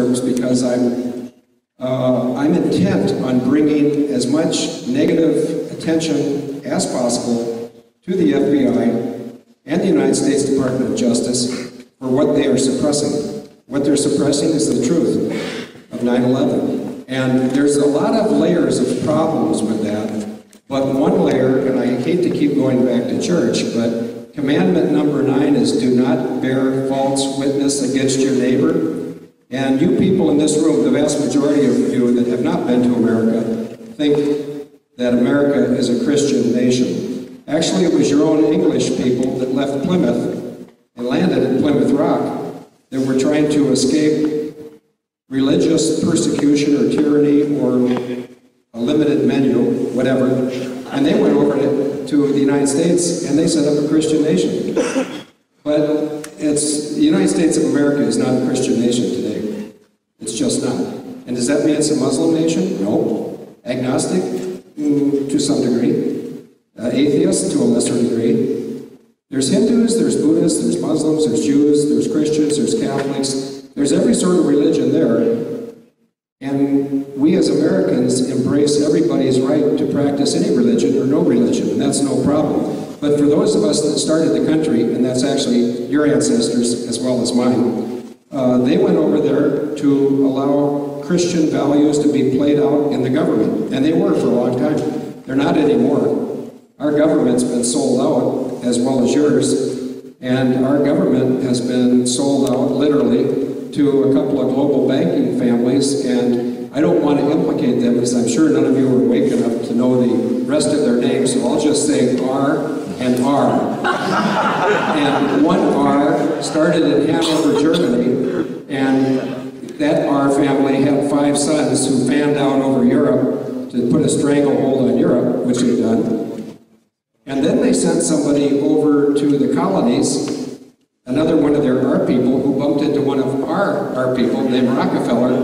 terms because I'm intent on bringing as much negative attention as possible to the FBI and the United States Department of Justice for what they are suppressing. What they're suppressing is the truth of 9/11. And there's a lot of layers of problems with that, but one layer, and I hate to keep going back to church, but commandment number 9 is do not bear false witness against your neighbor. And you people in this room, the vast majority of you that have not been to America, think that America is a Christian nation. Actually, it was your own English people that left Plymouth and landed at Plymouth Rock that were trying to escape religious persecution or tyranny or a limited menu, whatever, and they went over to the United States and they set up a Christian nation. But the United States of America is not a Christian nation today. It's just not. And does that mean it's a Muslim nation? No. Agnostic? To some degree. Atheist? To a lesser degree. There's Hindus, there's Buddhists, there's Muslims, there's Jews, there's Christians, there's Catholics. There's every sort of religion there. And we as Americans embrace everybody's right to practice any religion or no religion, and that's no problem. But for those of us that started the country, and that's actually your ancestors as well as mine, they went over there to allow Christian values to be played out in the government, and they were for a long time. They're not anymore. Our government's been sold out, as well as yours, and our government has been sold out, literally, to a couple of global banking families, and I don't want to implicate them because I'm sure none of you are awake enough to know the rest of their names, so I'll just say R and R. And one R started in Hanover, Germany, and that R family had 5 sons who fanned out over Europe to put a stranglehold on Europe, which they've done. And then they sent somebody over to the colonies, another one of their R people, who bumped into one of our R people named Rockefeller,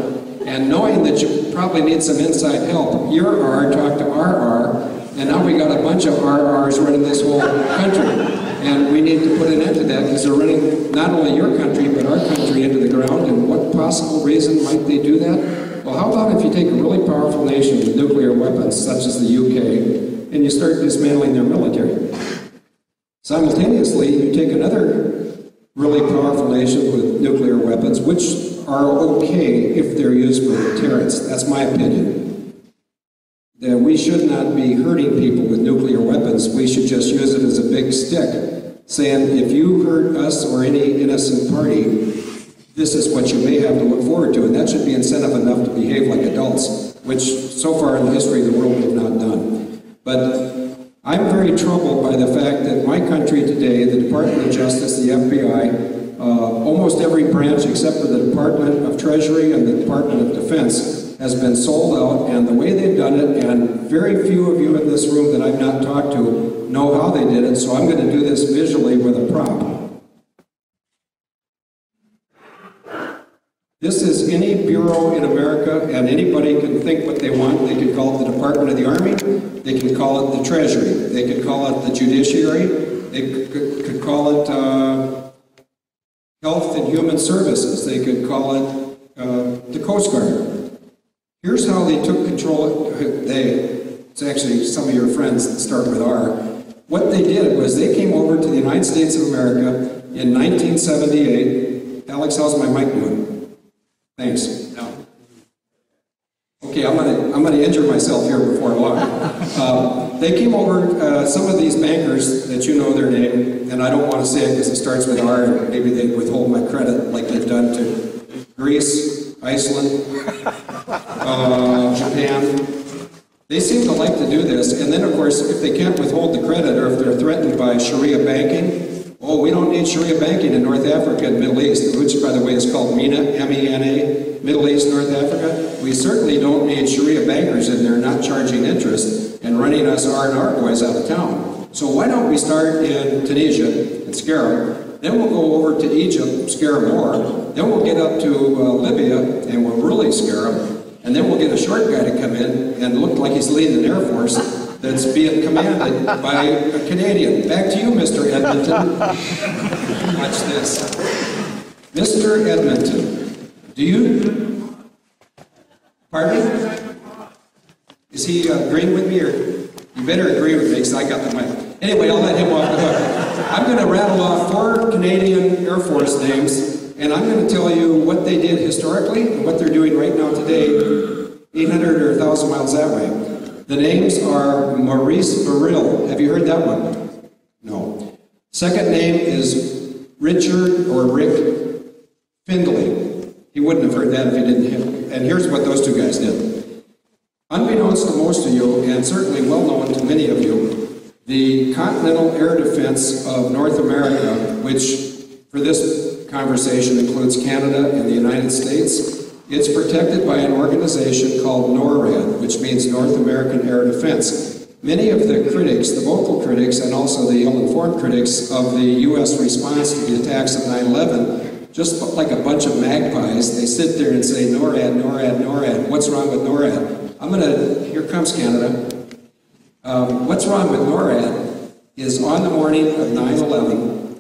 and knowing that you probably need some inside help, your R talked to our R, and now we got a bunch of RRs running this whole country. And we need to put an end to that because they're running not only your country, but our country into the ground. And what possible reason might they do that? Well, how about if you take a really powerful nation with nuclear weapons, such as the UK, and you start dismantling their military? Simultaneously, you take another really powerful nation with nuclear weapons, which are okay if they're used for deterrence. That's my opinion. That we should not be hurting people with nuclear weapons. We should just use it as a big stick, saying, if you hurt us or any innocent party, this is what you may have to look forward to. And that should be incentive enough to behave like adults, which so far in the history of the world we've not done. But I'm very troubled by the fact that my country today, the Department of Justice, the FBI, almost every branch except for the Department of Treasury and the Department of Defense has been sold out, and the way they've done it, and very few of you in this room that I've not talked to know how they did it, so I'm going to do this visually with a prop. This is any bureau in America, and anybody can think what they want. They can call it the Department of the Army, they can call it the Treasury, they could call it the Judiciary, they could call it Health and Human Services, they could call it the Coast Guard. Here's how they took control. It's actually some of your friends that start with R. What they did was they came over to the United States of America in 1978. Alex, how's my mic doing? Thanks. No. Okay, I'm gonna injure myself here before long. They came over, some of these bankers that you know their name, and I don't want to say it because it starts with R, and maybe they withhold my credit like they've done to Greece, Iceland, Japan. They seem to like to do this, and then of course if they can't withhold the credit or if they're threatened by Sharia banking, oh, we don't need Sharia banking in North Africa and Middle East, which by the way is called MENA, M-E-N-A, Middle East, North Africa. We certainly don't need Sharia bankers in there not charging interest and running us R&R boys out of town. So why don't we start in Tunisia and scare them, then we'll go over to Egypt, scare them more, then we'll get up to Libya and we'll really scare them. And then we'll get a short guy to come in and look like he's leading an Air Force that's being commanded by a Canadian. Back to you, Mr. Edmonton. Watch this. Mr. Edmonton, Do you? Pardon me? Is he agreeing with me, or you better agree with me because I got the mic. Anyway, I'll let him off the hook. I'm going to rattle off 4 Canadian Air Force names, and I'm going to tell you what they did historically and what they're doing right now today, 800 or 1,000 miles that way. The names are Maurice Burrill. Have you heard that one? No. Second name is Richard or Rick Findlay. He woun't have heard that if he didn't hit. And here's what those 2 guys did. Unbeknownst to most of you, and certainly well known to many of you, the Continental Air Defense of North America, which for this conversation includes Canada and the United States, it's protected by an organization called NORAD, which means North American Air Defense. Many of the critics, the vocal critics and also the ill-informed critics of the U.S. response to the attacks of 9/11, just like a bunch of magpies, they sit there and say, NORAD, NORAD, NORAD. What's wrong with NORAD? Here comes Canada. What's wrong with NORAD is on the morning of 9/11,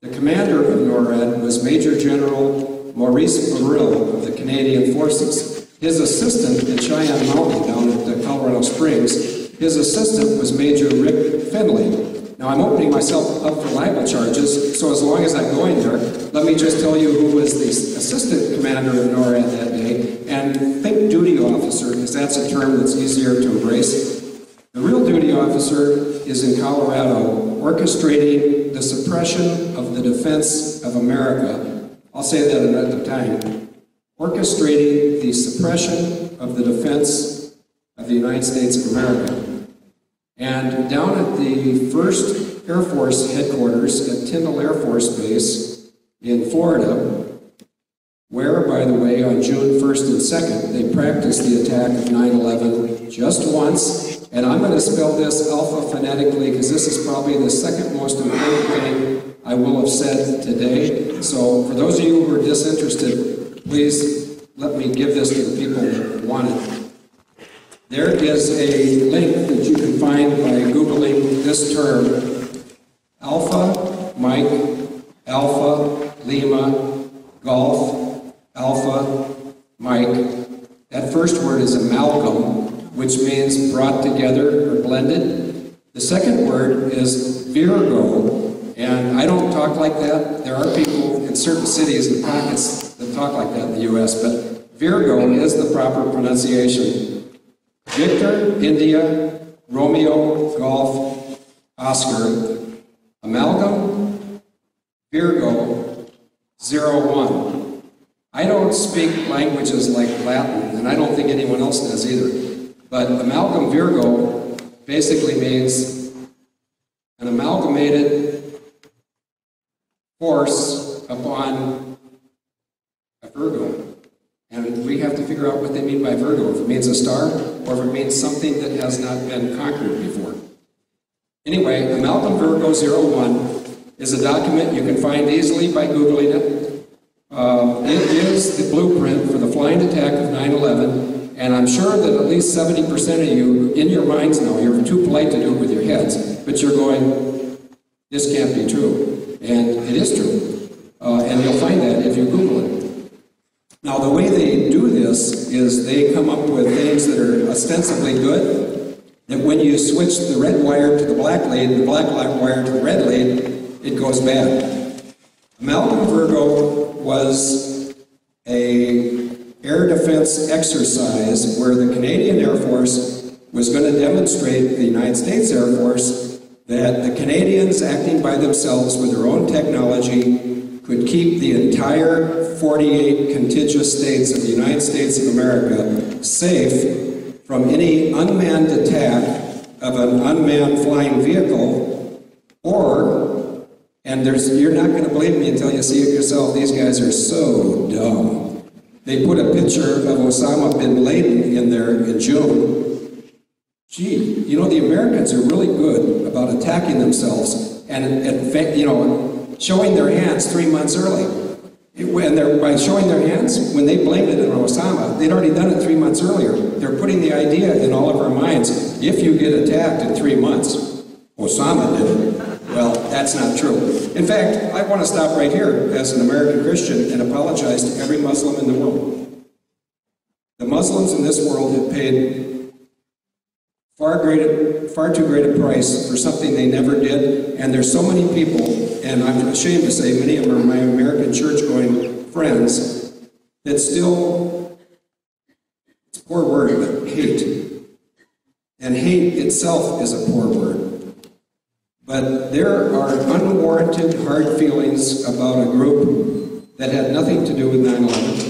the commander of NORAD was Major General Maurice Burrill of the Canadian Forces. His assistant in Cheyenne Mountain down at Colorado Springs, his assistant was Major Rick Findlay. Now I'm opening myself up for libel charges, so as long as I'm going there, let me just tell you who was the assistant commander of NORAD that day, and think duty officer, because that's a term that's easier to embrace. The real duty officer is in Colorado, orchestrating the suppression of the defense of America. I'll say that another time. Orchestrating the suppression of the defense of the United States of America. And down at the 1st Air Force headquarters at Tyndall Air Force Base in Florida, where, by the way, on June 1st and 2nd, they practiced the attack of 9/11 just once. And I'm going to spell this alpha phonetically because this is probably the second most important thing I will have said today. So for those of you who are disinterested, please let me give this to the people who want it. There is a link that you can find by Googling this term, Alpha, Mike, Alpha, Lima, Golf, Alpha, Mike. That first word is amalgam, which means brought together or blended. The second word is Virgo, and I don't talk like that. There are people in certain cities and pockets that talk like that in the U.S., but Virgo is the proper pronunciation. Victor, India, Romeo, Golf, Oscar, amalgam, Virgo, 01. I don't speak languages like Latin, and I don't think anyone else does either. But amalgam Virgo basically means an amalgamated force upon a Virgo. And we have to figure out what they mean by Virgo, if it means a star or if it means something that has not been conquered before. Anyway, amalgam Virgo 01 is a document you can find easily by Googling it. It is the blueprint for the flying attack of 9/11. And I'm sure that at least 70% of you, in your minds now, you're too polite to do it with your heads, but you're going, this can't be true. And it is true. And you'll find that if you Google it. Now, the way they do this is they come up with things that are ostensibly good, that when you switch the red wire to the black lead, the black wire to the red lead, it goes bad. Amalgam Virgo was a air defense exercise where the Canadian Air Force was going to demonstrate to the United States Air Force that the Canadians, acting by themselves with their own technology, could keep the entire 48 contiguous states of the United States of America safe from any unmanned attack of an unmanned flying vehicle, or, and you're not going to believe me until you see it yourself, these guys are so dumb. They put a picture of Osama bin Laden in there in June. Gee, you know, the Americans are really good about attacking themselves and, showing their hands 3 months early. By showing their hands, when they blamed it on Osama, they'd already done it 3 months earlier. They're putting the idea in all of our minds, if you get attacked in 3 months, Osama did it. Well, that's not true. In fact, I want to stop right here as an American Christian and apologize to every Muslim in the world. The Muslims in this world have paid far too great a price for something they never did, and there's so many people, and I'm ashamed to say many of them are my American church-going friends, that still, it's a poor word, but hate. And hate itself is a poor word. But there are unwarranted hard feelings about a group that had nothing to do with 9/11.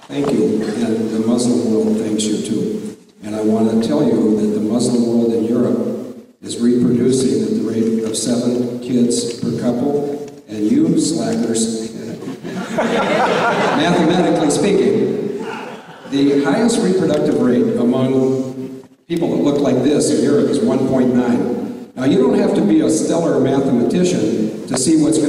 Thank you, and the Muslim world thanks you too. And I want to tell you that the Muslim world in Europe is reproducing at the rate of 7 kids per couple, and you slackers, mathematically speaking, the highest reproductive rate among people that look like this in Europe is 1.9. Now, you don't have to be a stellar mathematician to see what's going to